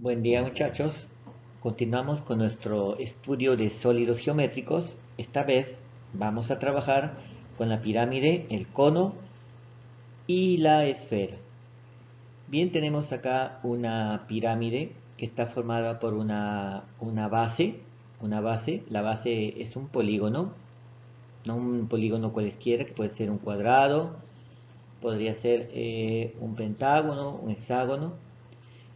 Buen día muchachos, continuamos con nuestro estudio de sólidos geométricos. Esta vez vamos a trabajar con la pirámide, el cono y la esfera. Bien, tenemos acá una pirámide que está formada por una base. La base es un polígono, no un polígono cualesquiera, que puede ser un cuadrado, podría ser un pentágono, un hexágono.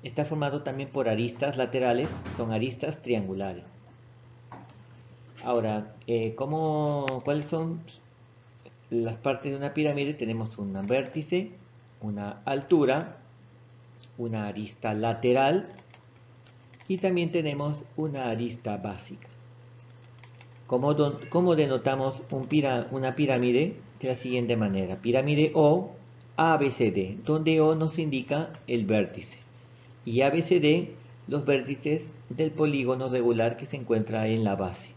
Está formado también por aristas laterales, son aristas triangulares. Ahora, ¿cuáles son las partes de una pirámide? Tenemos un vértice, una altura, una arista lateral y también tenemos una arista básica. ¿Cómo denotamos una pirámide? De la siguiente manera: pirámide O, ABCD, donde O nos indica el vértice y ABCD los vértices del polígono regular que se encuentra en la base.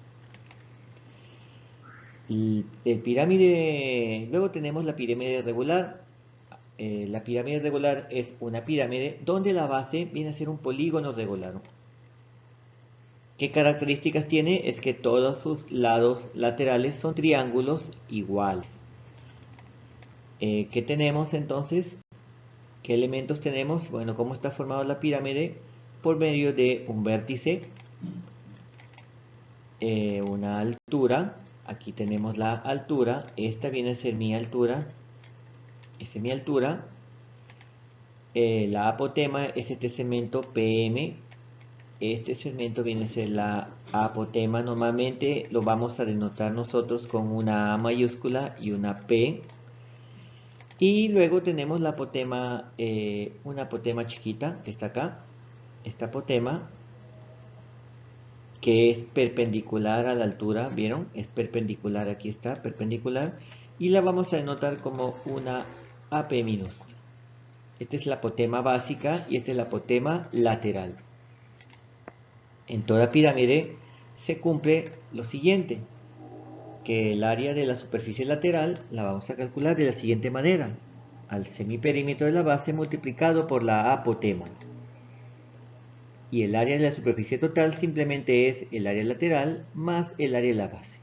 Luego tenemos la pirámide regular. La pirámide regular es una pirámide donde la base viene a ser un polígono regular. ¿Qué características tiene? Es que todos sus lados laterales son triángulos iguales. ¿Qué tenemos entonces? ¿Qué elementos tenemos? Bueno, ¿cómo está formada la pirámide? Por medio de un vértice, una altura. Aquí tenemos la altura. Esta viene a ser mi altura. Esta es mi altura. La apotema es este segmento PM. Este segmento viene a ser la apotema. Normalmente lo vamos a denotar nosotros con una A mayúscula y una P. Y luego tenemos la apotema, una apotema chiquita que está acá. Esta apotema, que es perpendicular a la altura, ¿vieron? Es perpendicular, aquí está, perpendicular. Y la vamos a denotar como una AP minúscula. Esta es la apotema básica y esta es la apotema lateral. En toda pirámide se cumple lo siguiente, que el área de la superficie lateral la vamos a calcular de la siguiente manera: al semiperímetro de la base multiplicado por la apotema. Y el área de la superficie total simplemente es el área lateral más el área de la base.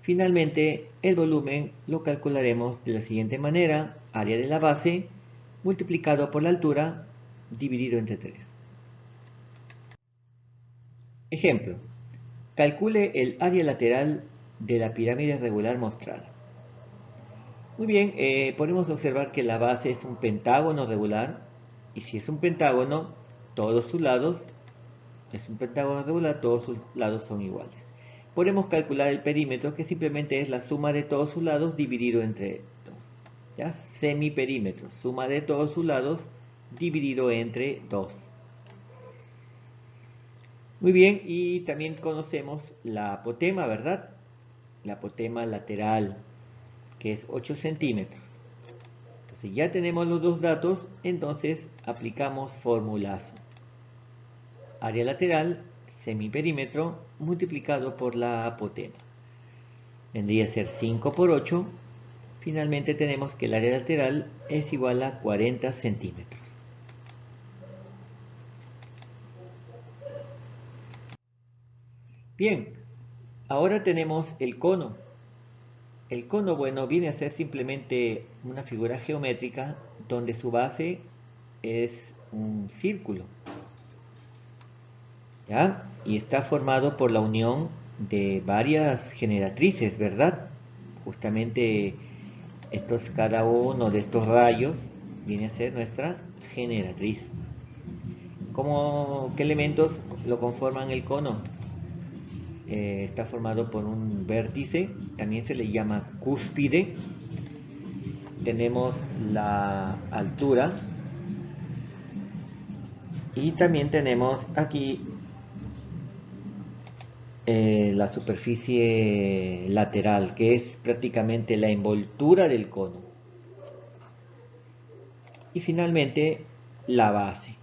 Finalmente, el volumen lo calcularemos de la siguiente manera: área de la base multiplicado por la altura dividido entre 3. Ejemplo: calcule el área lateral de la pirámide regular mostrada. Muy bien, podemos observar que la base es un pentágono regular, y si es un pentágono, todos sus lados son iguales. Podemos calcular el perímetro, que simplemente es la suma de todos sus lados dividido entre 2. ¿Ya? Semiperímetro, suma de todos sus lados dividido entre 2. Muy bien, y también conocemos la apotema, ¿verdad? La apotema lateral, que es 8 centímetros. Entonces ya tenemos los dos datos, entonces aplicamos formulazo. Área lateral, semiperímetro, multiplicado por la apotema. Vendría a ser 5 por 8. Finalmente tenemos que el área lateral es igual a 40 centímetros. Bien, ahora tenemos el cono. El cono, bueno, viene a ser simplemente una figura geométrica donde su base es un círculo, ¿ya? Y está formado por la unión de varias generatrices, ¿verdad? Justamente cada uno de estos rayos viene a ser nuestra generatriz. ¿Qué elementos lo conforman el cono? Está formado por un vértice, también se le llama cúspide. Tenemos la altura y también tenemos aquí la superficie lateral, que es prácticamente la envoltura del cono. Y finalmente la base,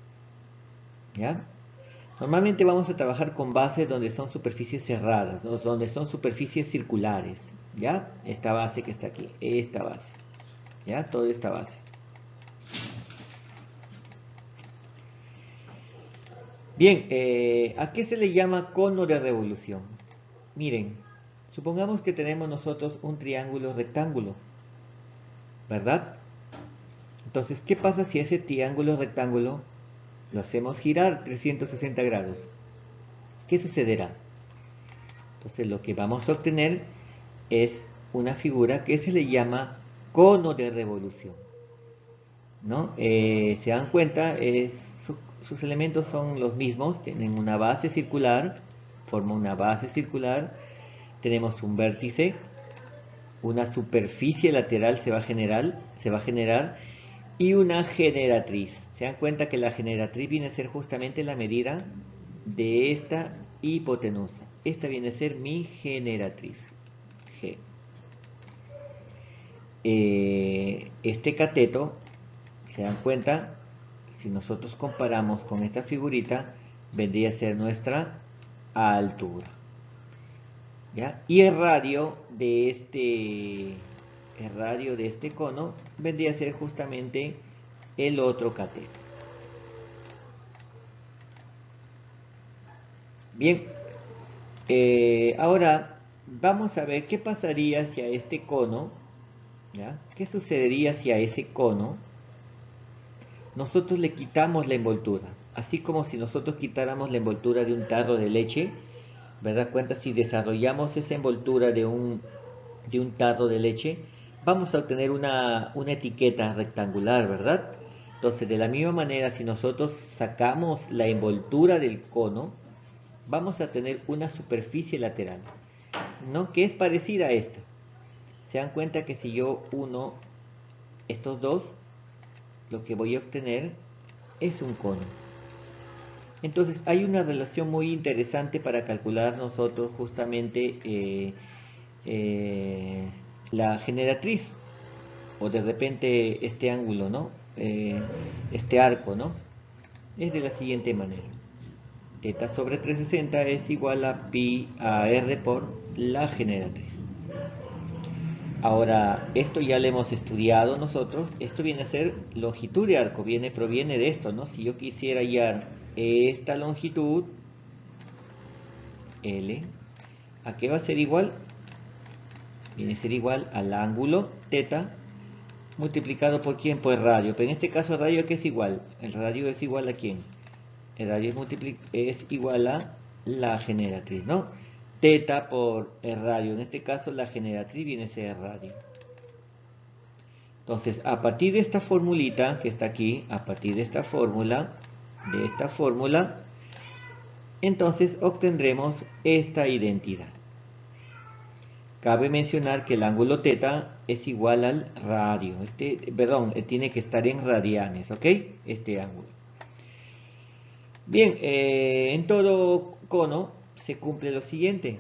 ¿ya? Normalmente vamos a trabajar con bases donde son superficies cerradas, donde son superficies circulares, ¿ya? Esta base que está aquí, esta base, ¿ya? Toda esta base. Bien, ¿a qué se le llama cono de revolución? Miren, supongamos que tenemos nosotros un triángulo rectángulo, ¿verdad? Entonces, ¿qué pasa si ese triángulo rectángulo lo hacemos girar 360 grados? ¿Qué sucederá? Entonces, lo que vamos a obtener es una figura que se le llama cono de revolución, ¿no? Se dan cuenta, sus elementos son los mismos, tienen una base circular, forma una base circular, tenemos un vértice, una superficie lateral se va a generar y una generatriz. Se dan cuenta que la generatriz viene a ser justamente la medida de esta hipotenusa. Esta viene a ser mi generatriz, G. Este cateto, se dan cuenta, si nosotros comparamos con esta figurita, vendría a ser nuestra altura. ¿Ya? Y el radio de este cono vendría a ser justamente el otro cateto. Bien, ahora vamos a ver qué pasaría si a este cono, ¿ya? ¿Qué sucedería si a ese cono nosotros le quitamos la envoltura? Así como si nosotros quitáramos la envoltura de un tarro de leche, ¿verdad? Cuenta, si desarrollamos esa envoltura de un tarro de leche, vamos a obtener una etiqueta rectangular, ¿verdad? Entonces, de la misma manera, si nosotros sacamos la envoltura del cono, vamos a tener una superficie lateral, ¿no? Que es parecida a esta. Se dan cuenta que si yo uno estos dos, lo que voy a obtener es un cono. Entonces hay una relación muy interesante para calcular nosotros justamente eh, la generatriz, o de repente este ángulo, ¿no? Este arco, ¿no? Es de la siguiente manera. Θ sobre 360 es igual a pi a r por la generatriz. Ahora, esto ya lo hemos estudiado nosotros. Esto viene a ser longitud de arco, proviene de esto, ¿no? Si yo quisiera hallar esta longitud, L, ¿a qué va a ser igual? Viene a ser igual al ángulo θ multiplicado por quién, por el radio. Pero en este caso el radio, ¿qué es igual? El radio es igual a quién. El radio es igual a la generatriz, ¿no? Θ por el radio. En este caso la generatriz viene a ser el radio. Entonces, a partir de esta formulita que está aquí, a partir de esta fórmula, entonces obtendremos esta identidad. Cabe mencionar que el ángulo θ es igual al radio. Tiene que estar en radianes, ¿ok? Este ángulo. Bien, en todo cono se cumple lo siguiente,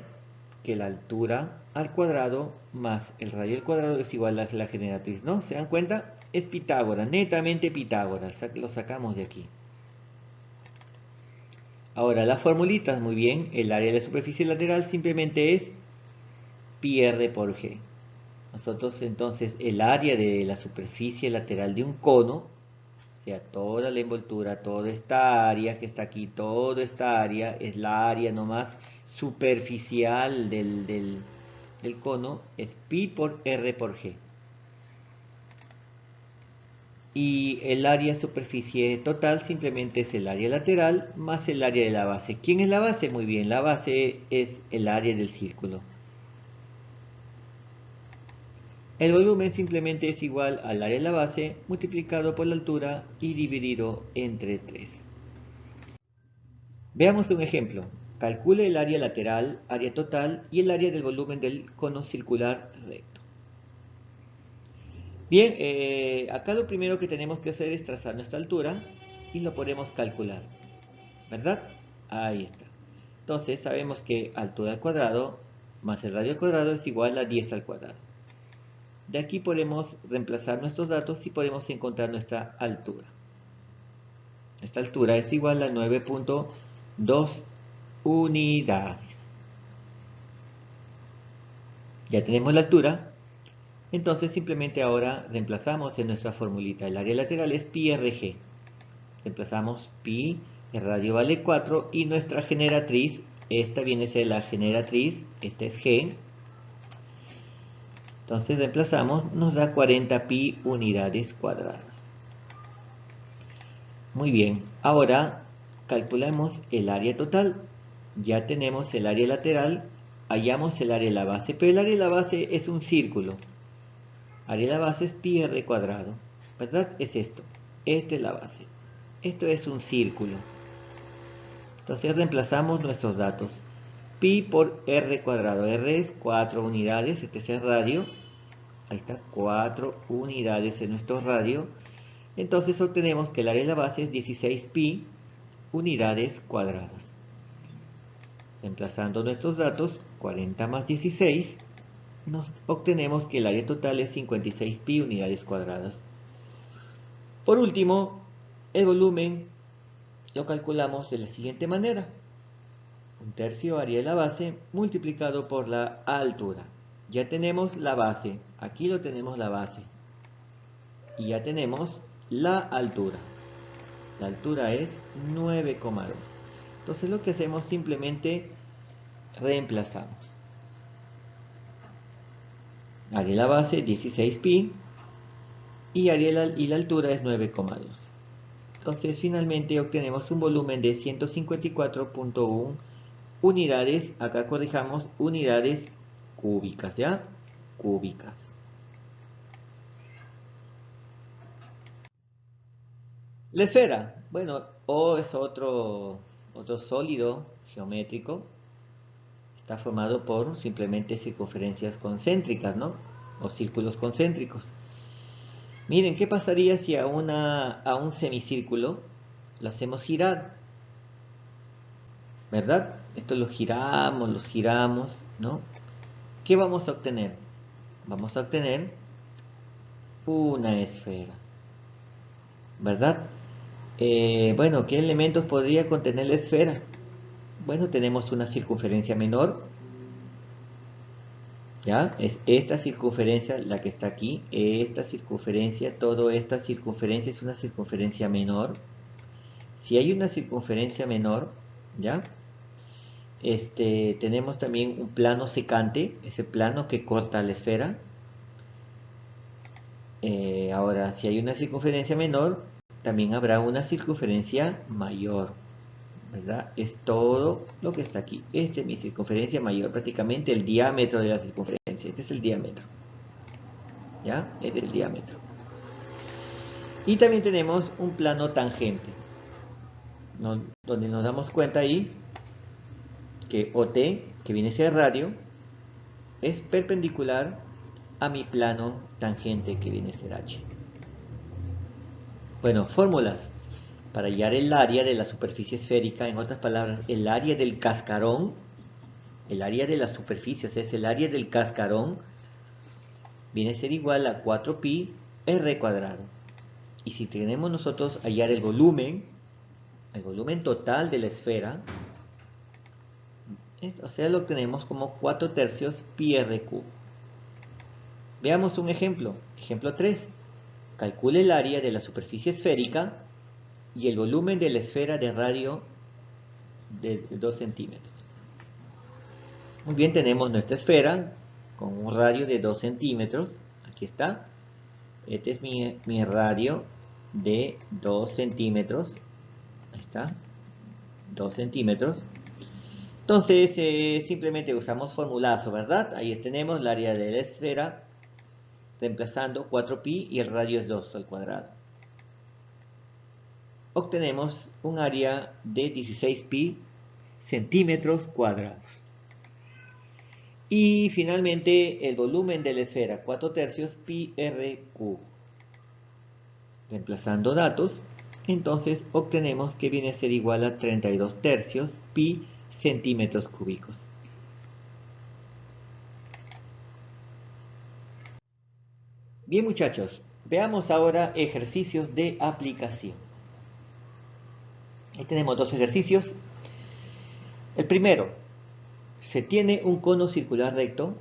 que la altura al cuadrado más el radio al cuadrado es igual a la generatriz, ¿no? ¿Se dan cuenta? Es Pitágoras, netamente Pitágoras, lo sacamos de aquí. Ahora, las formulitas, muy bien, el área de la superficie lateral simplemente es pi r por g. Nosotros entonces el área de la superficie lateral de un cono, o sea, toda la envoltura, toda esta área que está aquí, toda esta área es la área nomás superficial del cono, es pi por r por g. Y el área superficie total simplemente es el área lateral más el área de la base. ¿Quién es la base? Muy bien, la base es el área del círculo. El volumen simplemente es igual al área de la base multiplicado por la altura y dividido entre 3. Veamos un ejemplo. Calcule el área lateral, área total y el área del volumen del cono circular recto. Bien, acá lo primero que tenemos que hacer es trazar nuestra altura y lo podemos calcular, ¿verdad? Ahí está. Entonces sabemos que altura al cuadrado más el radio al cuadrado es igual a 10 al cuadrado. De aquí podemos reemplazar nuestros datos y podemos encontrar nuestra altura. Esta altura es igual a 9.2 unidades. Ya tenemos la altura. Entonces simplemente ahora reemplazamos en nuestra formulita. El área lateral es pi rg. Reemplazamos pi el radio vale 4 y nuestra generatriz, esta viene a ser la generatriz, esta es G. Entonces reemplazamos, nos da 40 pi unidades cuadradas. Muy bien, ahora calculamos el área total. Ya tenemos el área lateral, hallamos el área de la base, pero el área de la base es un círculo. Área de la base es pi r cuadrado, ¿verdad? Es esto, esta es la base. Esto es un círculo. Entonces reemplazamos nuestros datos. Pi por r cuadrado, r es 4 unidades, este es el radio. Ahí está, 4 unidades en nuestro radio. Entonces obtenemos que el área de la base es 16 pi unidades cuadradas. Reemplazando nuestros datos, 40 más 16, nos obtenemos que el área total es 56 pi unidades cuadradas. Por último, el volumen lo calculamos de la siguiente manera. 1/3 área de la base multiplicado por la altura. Ya tenemos la base, aquí lo tenemos la base. Y ya tenemos la altura. La altura es 9,2. Entonces lo que hacemos simplemente reemplazamos. Área de la base 16 pi y la altura es 9,2. Entonces finalmente obtenemos un volumen de 154,1 unidades, acá corrijamos, unidades cúbicas, ¿ya? Cúbicas. La esfera, bueno, O es otro sólido geométrico. Está formado por simplemente circunferencias concéntricas, ¿no? O círculos concéntricos. Miren, ¿qué pasaría si a un semicírculo lo hacemos girar? ¿Verdad? Esto lo giramos, ¿no? ¿Qué vamos a obtener? Vamos a obtener una esfera, ¿verdad? Bueno, ¿qué elementos podría contener la esfera? Bueno, tenemos una circunferencia menor, ¿ya? Es esta circunferencia la que está aquí, esta circunferencia, toda esta circunferencia es una circunferencia menor. Si hay una circunferencia menor, ¿ya? Tenemos también un plano secante, ese plano que corta la esfera. Ahora, si hay una circunferencia menor, también habrá una circunferencia mayor, ¿verdad? Es todo lo que está aquí. Esta es mi circunferencia mayor, prácticamente el diámetro de la circunferencia. Este es el diámetro, ¿ya? Este es el diámetro. Y también tenemos un plano tangente, donde nos damos cuenta ahí que OT, que viene a ser radio, es perpendicular a mi plano tangente, que viene a ser H. Bueno, fórmulas para hallar el área de la superficie esférica, en otras palabras, el área del cascarón, el área de la superficie, o sea, es el área del cascarón, viene a ser igual a 4 pi r cuadrado. Y si tenemos nosotros hallar el volumen total de la esfera, o sea, lo obtenemos como 4/3 pi r cubo. Veamos un ejemplo. Ejemplo 3. Calcule el área de la superficie esférica y el volumen de la esfera de radio de 2 centímetros. Muy bien, tenemos nuestra esfera con un radio de 2 centímetros. Aquí está. Este es mi radio de 2 centímetros. Ahí está. 2 centímetros. Entonces, simplemente usamos formulazo, ¿verdad? Ahí tenemos el área de la esfera, reemplazando 4pi y el radio es 2 al cuadrado. Obtenemos un área de 16 pi centímetros cuadrados. Y finalmente el volumen de la esfera, 4/3 pi r cubo. Reemplazando datos, entonces obtenemos que viene a ser igual a 32/3 pi centímetros cúbicos. Bien, muchachos, veamos ahora ejercicios de aplicación. Ahí tenemos dos ejercicios. El primero, se tiene un cono circular recto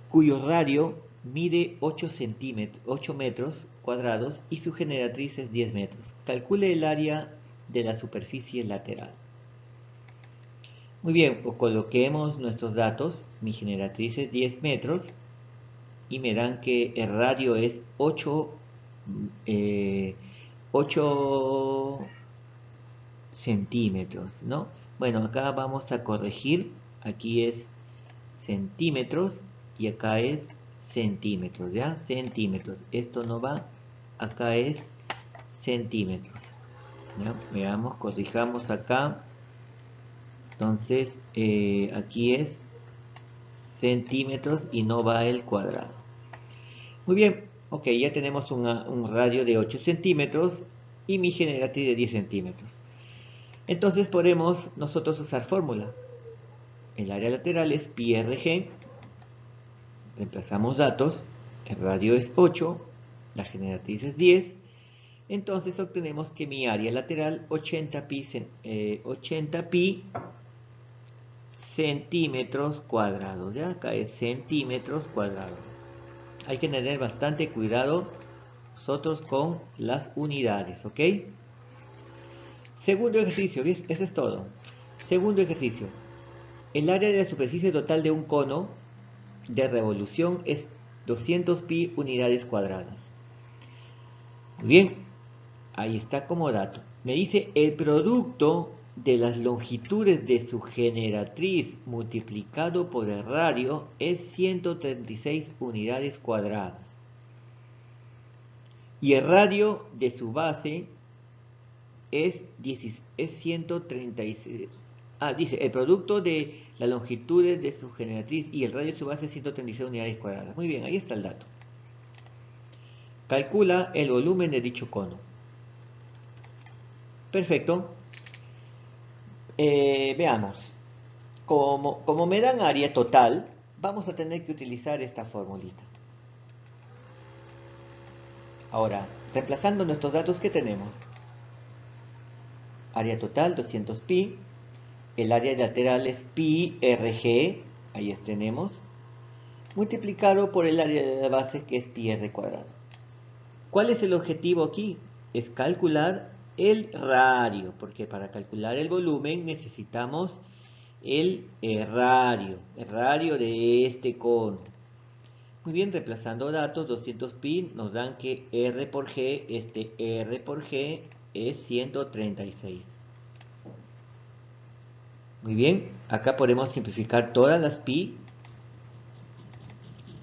cuyo radio mide 8 metros cuadrados y su generatriz es 10 metros. Calcule el área de la superficie lateral. Muy bien, pues coloquemos nuestros datos. Mi generatriz es 10 metros y me dan que el radio es 8 centímetros, ¿no? Bueno, acá vamos a corregir. Aquí es centímetros y acá es centímetros, ¿ya? Centímetros. Esto no va. Acá es centímetros. ¿Ya? Veamos, corrijamos acá. Entonces, aquí es centímetros y no va el cuadrado. Muy bien, ok, ya tenemos un radio de 8 centímetros y mi generatriz de 10 centímetros. Entonces podemos nosotros usar fórmula. El área lateral es pi RG. Reemplazamos datos. El radio es 8. La generatriz es 10. Entonces obtenemos que mi área lateral 80 pi centímetros cuadrados. Ya acá es centímetros cuadrados. Hay que tener bastante cuidado nosotros con las unidades, ¿ok? Segundo ejercicio, ¿ves? Eso es todo. Segundo ejercicio. El área de la superficie total de un cono de revolución es 200 pi unidades cuadradas. Muy bien, ahí está como dato. Me dice el producto de las longitudes de su generatriz multiplicado por el radio es 136 unidades cuadradas. Y el radio de su base es 136. Dice, el producto de las longitudes de su generatriz y el radio de su base es 136 unidades cuadradas. Muy bien, ahí está el dato. Calcula el volumen de dicho cono. Perfecto. Veamos. Como me dan área total, vamos a tener que utilizar esta formulita. Ahora, reemplazando nuestros datos que tenemos. Área total 200 pi. El área lateral es pi RG. Ahí tenemos. Multiplicado por el área de la base que es pi r cuadrado. ¿Cuál es el objetivo aquí? Es calcular el radio, porque para calcular el volumen necesitamos el radio de este cono. Muy bien, reemplazando datos, 200 pi nos dan que R por G, R por G es 136. Muy bien, acá podemos simplificar todas las pi.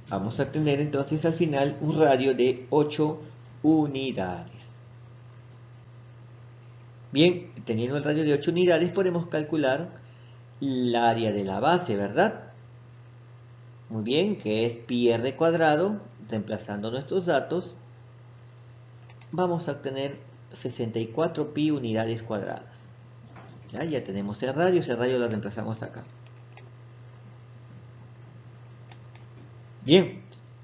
Vamos a tener entonces al final un radio de 8 unidades. Bien, teniendo el radio de 8 unidades podemos calcular el área de la base, ¿verdad? Muy bien, que es pi r cuadrado, reemplazando nuestros datos, vamos a obtener 64 pi unidades cuadradas. Ya tenemos el radio, ese radio lo reemplazamos acá. Bien,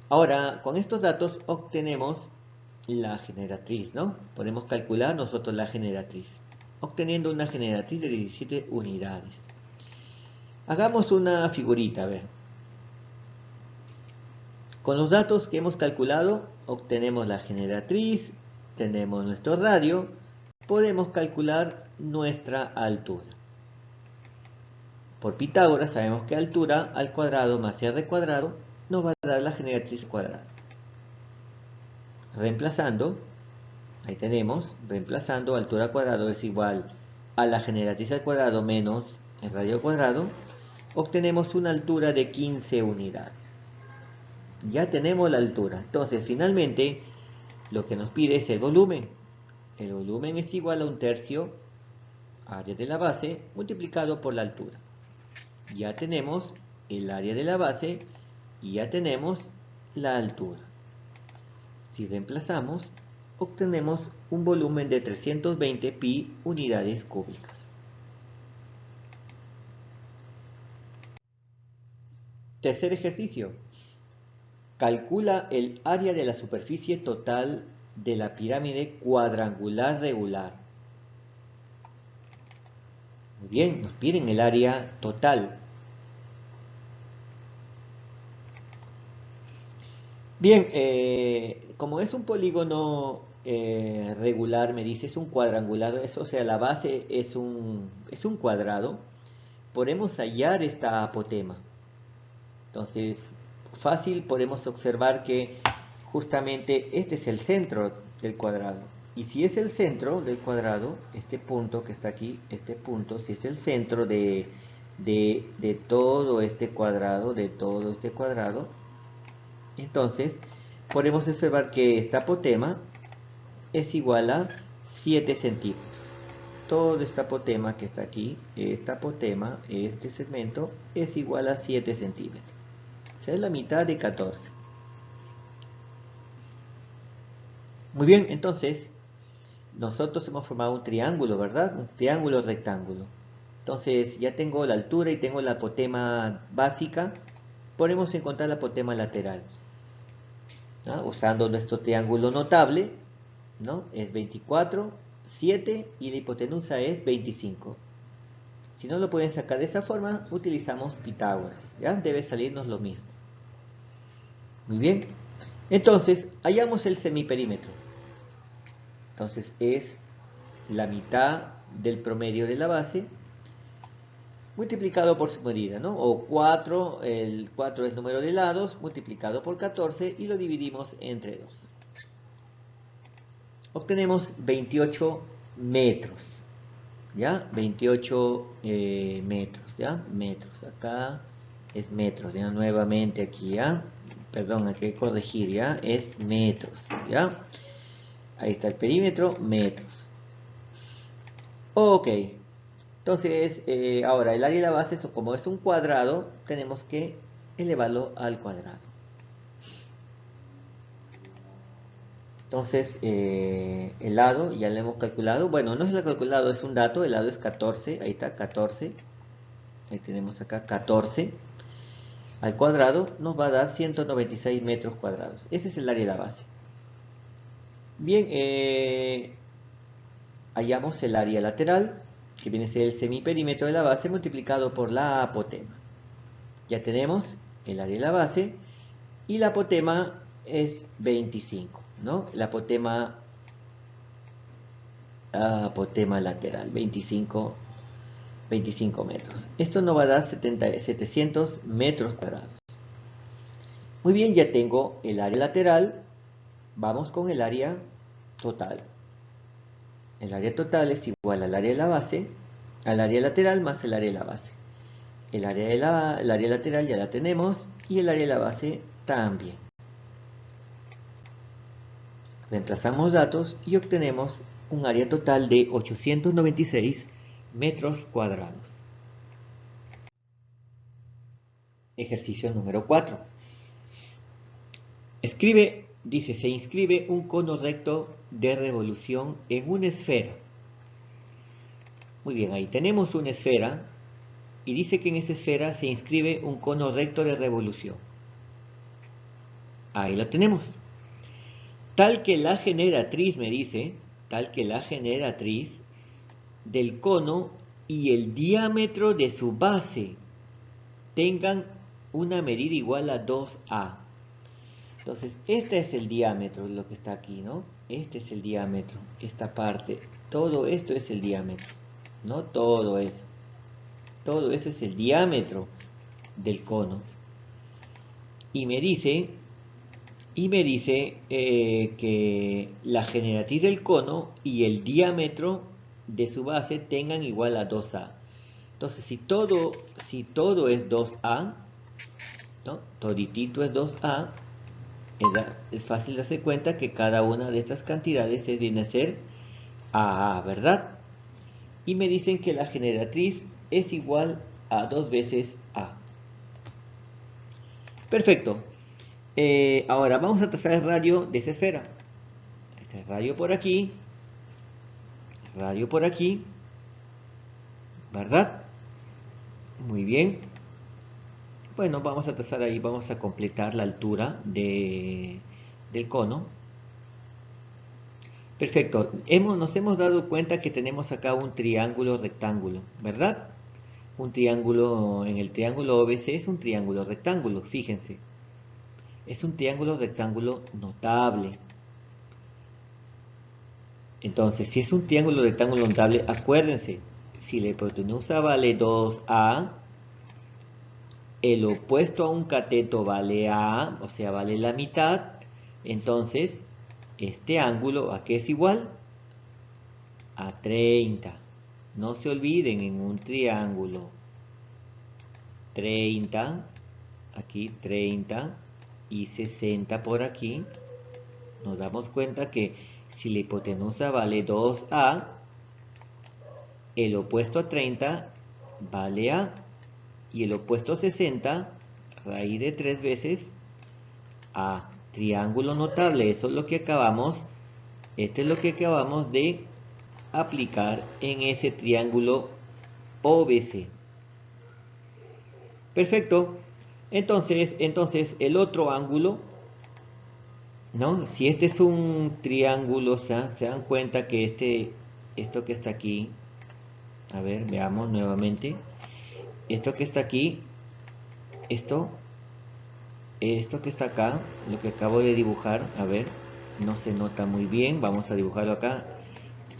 ahora con estos datos obtenemos la generatriz, ¿no? Podemos calcular nosotros la generatriz, obteniendo una generatriz de 17 unidades. Hagamos una figurita, a ver. Con los datos que hemos calculado, obtenemos la generatriz, tenemos nuestro radio, podemos calcular nuestra altura. Por Pitágoras sabemos que altura al cuadrado más r cuadrado nos va a dar la generatriz cuadrada. Reemplazando, ahí tenemos, reemplazando altura al cuadrado es igual a la generatriz al cuadrado menos el radio al cuadrado, obtenemos una altura de 15 unidades. Ya tenemos la altura. Entonces, finalmente, lo que nos pide es el volumen. El volumen es igual a 1/3 área de la base multiplicado por la altura. Ya tenemos el área de la base y ya tenemos la altura. Si reemplazamos, obtenemos un volumen de 320 pi unidades cúbicas. Tercer ejercicio. Calcula el área de la superficie total de la pirámide cuadrangular regular. Muy bien, nos piden el área total. Bien, como es un polígono regular, me dice, es un cuadrangular, o sea, la base es un cuadrado, podemos hallar esta apotema. Entonces, fácil podemos observar que justamente este es el centro del cuadrado. Y si es el centro del cuadrado, este punto que está aquí, este punto, si es el centro de todo este cuadrado, entonces podemos observar que esta apotema es igual a 7 centímetros. Todo este apotema que está aquí, esta apotema, este segmento, es igual a 7 centímetros. O sea, es la mitad de 14. Muy bien, entonces, nosotros hemos formado un triángulo, ¿verdad? Un triángulo rectángulo. Entonces, ya tengo la altura y tengo la apotema básica. Podemos encontrar la apotema lateral, ¿no? Usando nuestro triángulo notable, ¿no? Es 24, 7 y la hipotenusa es 25. Si no lo pueden sacar de esa forma, utilizamos Pitágoras, ¿ya? Debe salirnos lo mismo. Muy bien. Entonces, hallamos el semiperímetro. Entonces, es la mitad del promedio de la base multiplicado por su medida, ¿no? O 4, el 4 es número de lados, multiplicado por 14 y lo dividimos entre 2. Obtenemos 28 metros, ¿ya? 28 metros, ¿ya? Metros, acá es metros, ¿ya? Nuevamente aquí, ¿ya? Perdón, hay que corregir, ¿ya? Es metros, ¿ya? Ahí está el perímetro, metros. Ok, entonces ahora el área de la base, como es un cuadrado, tenemos que elevarlo al cuadrado. Entonces, el lado ya lo hemos calculado. Bueno, no es lo calculado, es un dato. El lado es 14. Ahí está, 14. Ahí tenemos acá 14. Al cuadrado nos va a dar 196 metros cuadrados. Ese es el área de la base. Bien, hallamos el área lateral, que viene a ser el semiperímetro de la base multiplicado por la apotema. Ya tenemos el área de la base y la apotema es 25, ¿no? La apotema lateral, 25 metros. Esto nos va a dar 700 metros cuadrados. Muy bien, ya tengo el área lateral. Vamos con el área total. El área total es igual al área de la base, al área lateral más el área de la base. El área lateral ya la tenemos y el área de la base también. Reemplazamos datos y obtenemos un área total de 896 metros cuadrados. Ejercicio número 4. Dice, se inscribe un cono recto de revolución en una esfera. Muy bien, ahí tenemos una esfera y dice que en esa esfera se inscribe un cono recto de revolución. Ahí lo tenemos. Tal que la generatriz, me dice, tal que la generatriz del cono y el diámetro de su base tengan una medida igual a 2A. Entonces, este es el diámetro, lo que está aquí, ¿no? Este es el diámetro, esta parte, todo esto es el diámetro, no todo eso. Todo eso es el diámetro del cono. Y me dice que la generatriz del cono y el diámetro de su base tengan igual a 2A. Entonces, si todo es 2A, ¿no? Toditito es 2A, es fácil darse cuenta que cada una de estas cantidades se viene a ser AA, ¿verdad? Y me dicen que la generatriz es igual a 2 veces A. Perfecto. Ahora vamos a trazar el radio de esa esfera. Este radio por aquí, ¿verdad? Muy bien. Bueno, vamos a trazar ahí, vamos a completar la altura del cono. Perfecto. Nos hemos dado cuenta que tenemos acá un triángulo rectángulo, ¿verdad? Un triángulo, en el triángulo OBC es un triángulo rectángulo, fíjense. Es un triángulo rectángulo notable. Entonces, si es un triángulo rectángulo notable, acuérdense, si la hipotenusa vale 2A, el opuesto a un cateto vale A, o sea, vale la mitad, entonces, este ángulo, ¿a qué es igual? A 30. No se olviden, en un triángulo 30, aquí 30 y 60 por aquí, nos damos cuenta que si la hipotenusa vale 2A, el opuesto a 30 vale A, y el opuesto a 60, raíz de 3 veces A. Triángulo notable, eso es lo que acabamos, esto es lo que acabamos de aplicar en ese triángulo OBC. Perfecto. Entonces el otro ángulo, ¿no? Si este es un triángulo, o sea, se dan cuenta que esto que está aquí, a ver, veamos nuevamente, esto que está aquí, esto que está acá, lo que acabo de dibujar, a ver, no se nota muy bien, vamos a dibujarlo acá.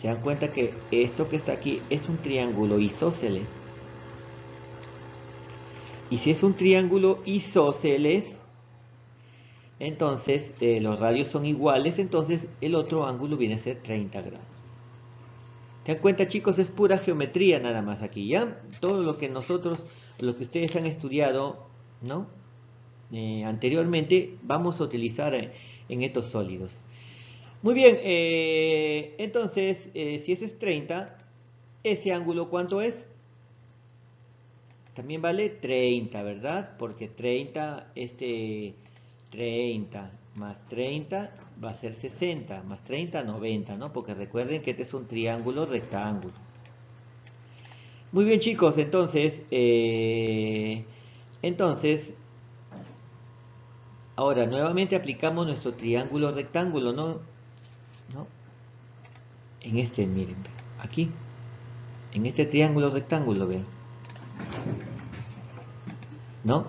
Se dan cuenta que esto que está aquí es un triángulo isósceles. Y si es un triángulo isósceles, entonces los radios son iguales, entonces el otro ángulo viene a ser 30 grados. ¿Se dan cuenta, chicos? Es pura geometría nada más aquí, ¿ya? Todo lo que lo que ustedes han estudiado, ¿no? Anteriormente, vamos a utilizar en estos sólidos. Muy bien, entonces, si ese es 30, ¿ese ángulo cuánto es? También vale 30, ¿verdad? Porque 30 más 30 va a ser 60, más 30, 90, ¿no? Porque recuerden que este es un triángulo rectángulo. Muy bien, chicos, entonces, ahora nuevamente aplicamos nuestro triángulo rectángulo, ¿no? En este, miren, aquí, en este triángulo rectángulo, ven, ¿no?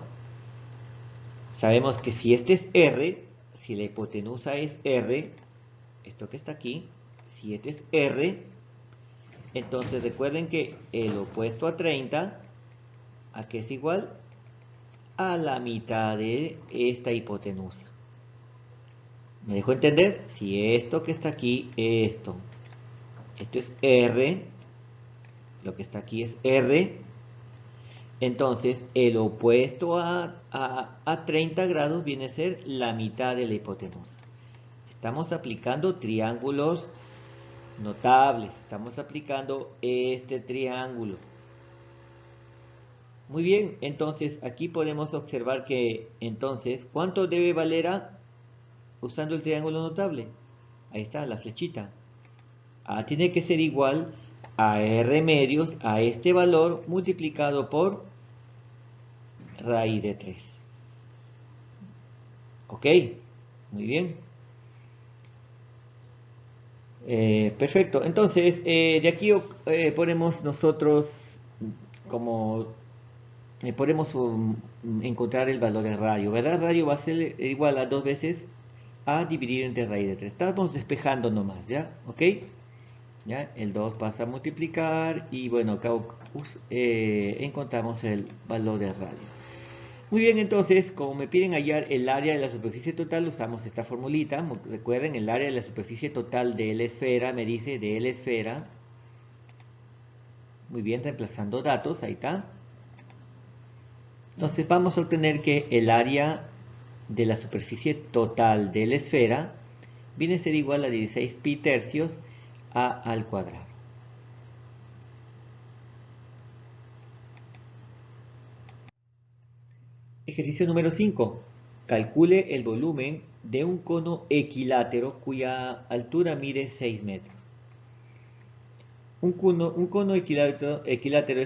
Sabemos que si este es R, si la hipotenusa es R, esto que está aquí, si este es R, entonces recuerden que el opuesto a 30, ¿a qué es igual? A la mitad de esta hipotenusa. ¿Me dejó entender? Si esto que está aquí, esto es R, lo que está aquí es R, entonces el opuesto a 30 grados viene a ser la mitad de la hipotenusa. Estamos aplicando triángulos notables, estamos aplicando este triángulo. Muy bien, entonces aquí podemos observar que entonces, ¿cuánto debe valer A usando el triángulo notable? Ahí está la flechita. A tiene que ser igual a R medios, a este valor multiplicado por raíz de 3. ¿Ok? Muy bien. Perfecto. Entonces, de aquí ponemos nosotros como podemos encontrar el valor de radio, ¿verdad? Radio va a ser igual a 2 veces a dividir entre raíz de 3. Estamos despejando nomás, ¿ya? ¿Ok? ¿Ya? El 2 pasa a multiplicar y bueno, acá encontramos el valor de radio. Muy bien, entonces, como me piden hallar el área de la superficie total, usamos esta formulita. Recuerden, el área de la superficie total de la esfera, me dice de la esfera. Muy bien, reemplazando datos, ahí está. Entonces vamos a obtener que el área de la superficie total de la esfera viene a ser igual a 16 pi tercios a al cuadrado. Ejercicio número 5. Calcule el volumen de un cono equilátero cuya altura mide 6 metros. Un cono equilátero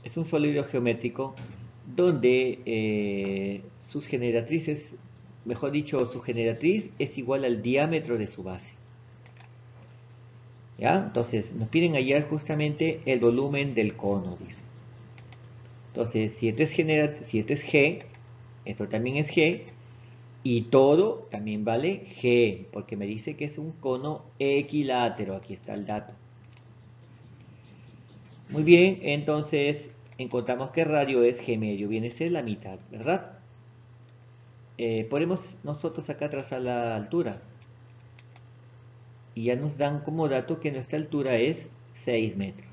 es un sólido geométrico donde sus generatrices, mejor dicho, su generatriz es igual al diámetro de su base. ¿Ya? Entonces, nos piden hallar justamente el volumen del cono, dice. Entonces, si este es G, esto también es G, Y todo también vale G, porque me dice que es un cono equilátero. Aquí está el dato. Muy bien, entonces encontramos que radio es G medio, viene a ser la mitad, ¿verdad? Podemos nosotros acá trazar la altura. Y ya nos dan como dato que nuestra altura es 6 metros.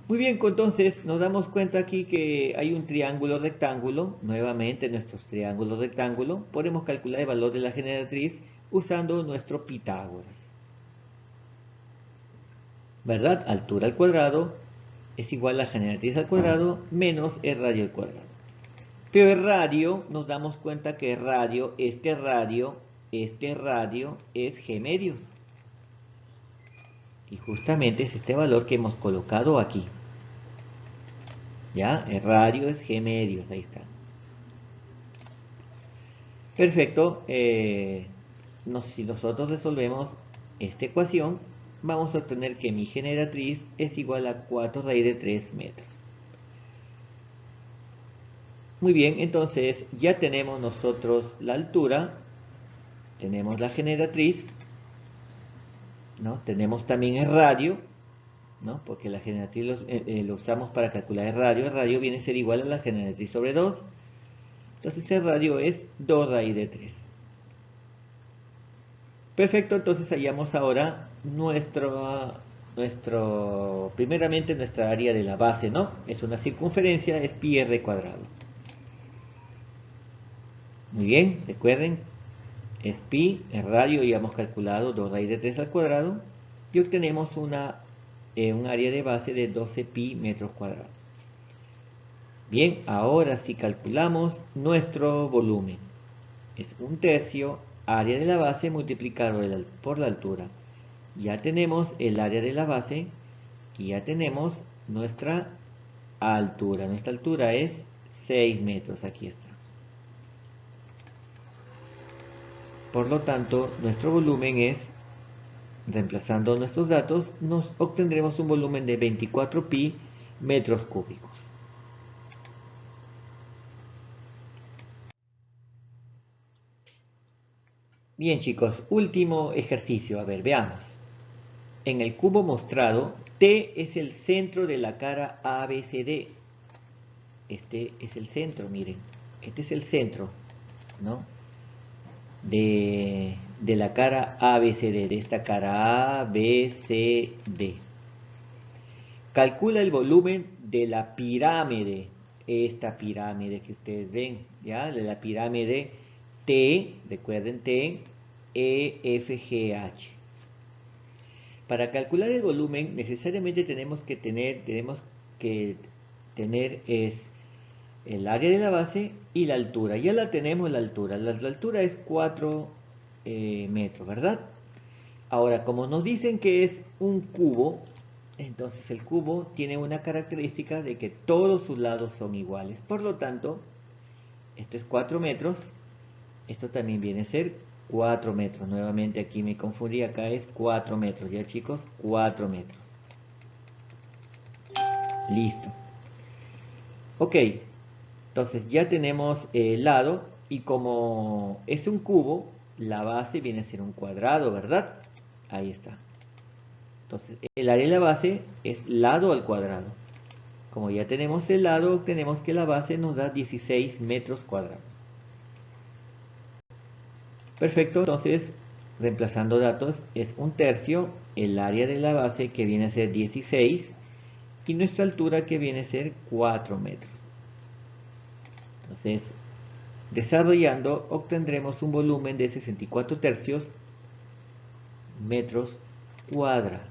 Muy bien, entonces nos damos cuenta aquí que hay un triángulo rectángulo. Nuevamente nuestros triángulos rectángulo. Podemos calcular el valor de la generatriz usando nuestro Pitágoras. ¿Verdad? Altura al cuadrado es igual a generatriz al cuadrado menos el radio al cuadrado. Pero el radio, nos damos cuenta que el radio es G medios. Y justamente es este valor que hemos colocado aquí. ¿Ya? El radio es G medios, ahí está. Perfecto. Si nosotros resolvemos esta ecuación, vamos a obtener que mi generatriz es igual a 4 raíz de 3 metros. Muy bien, entonces ya tenemos nosotros la altura, tenemos la generatriz, ¿no? Tenemos también el radio, ¿no? Porque la generatriz lo usamos para calcular el radio viene a ser igual a la generatriz sobre 2, entonces el radio es 2 raíz de 3. Perfecto, entonces hallamos ahora primeramente nuestra área de la base, ¿no? Es una circunferencia, es pi r cuadrado. Muy bien, recuerden, es pi, el radio ya hemos calculado 2 raíz de 3 al cuadrado y obtenemos un área de base de 12 pi metros cuadrados. Bien, ahora si calculamos nuestro volumen, es 1/3 área de la base multiplicado por la altura. Ya tenemos el área de la base y ya tenemos nuestra altura. Nuestra altura es 6 metros, aquí está. Por lo tanto, nuestro volumen es, reemplazando nuestros datos, nos obtendremos un volumen de 24 pi metros cúbicos. Bien chicos, último ejercicio. A ver, veamos. En el cubo mostrado, T es el centro de la cara ABCD. Este es el centro, miren. Este es el centro, ¿no? De la cara ABCD, de esta cara ABCD. Calcula el volumen de la pirámide, esta pirámide que ustedes ven, ¿ya? De la pirámide T, recuerden T, E, F, G, H. Para calcular el volumen necesariamente tenemos que tener es el área de la base y la altura. Ya la tenemos la altura. La altura es 4 metros, ¿verdad? Ahora, como nos dicen que es un cubo, entonces el cubo tiene una característica de que todos sus lados son iguales. Por lo tanto, esto es 4 metros. Esto también viene a ser 4 metros. Nuevamente aquí me confundí. Acá es 4 metros. Ya chicos, 4 metros. Listo. Ok. Entonces ya tenemos el lado. Y como es un cubo, la base viene a ser un cuadrado, ¿verdad? Ahí está. Entonces el área de la base es lado al cuadrado. Como ya tenemos el lado, tenemos que la base nos da 16 metros cuadrados. Perfecto, entonces reemplazando datos es 1/3 el área de la base que viene a ser 16 y nuestra altura que viene a ser 4 metros. Entonces, desarrollando obtendremos un volumen de 64 tercios metros cuadrados.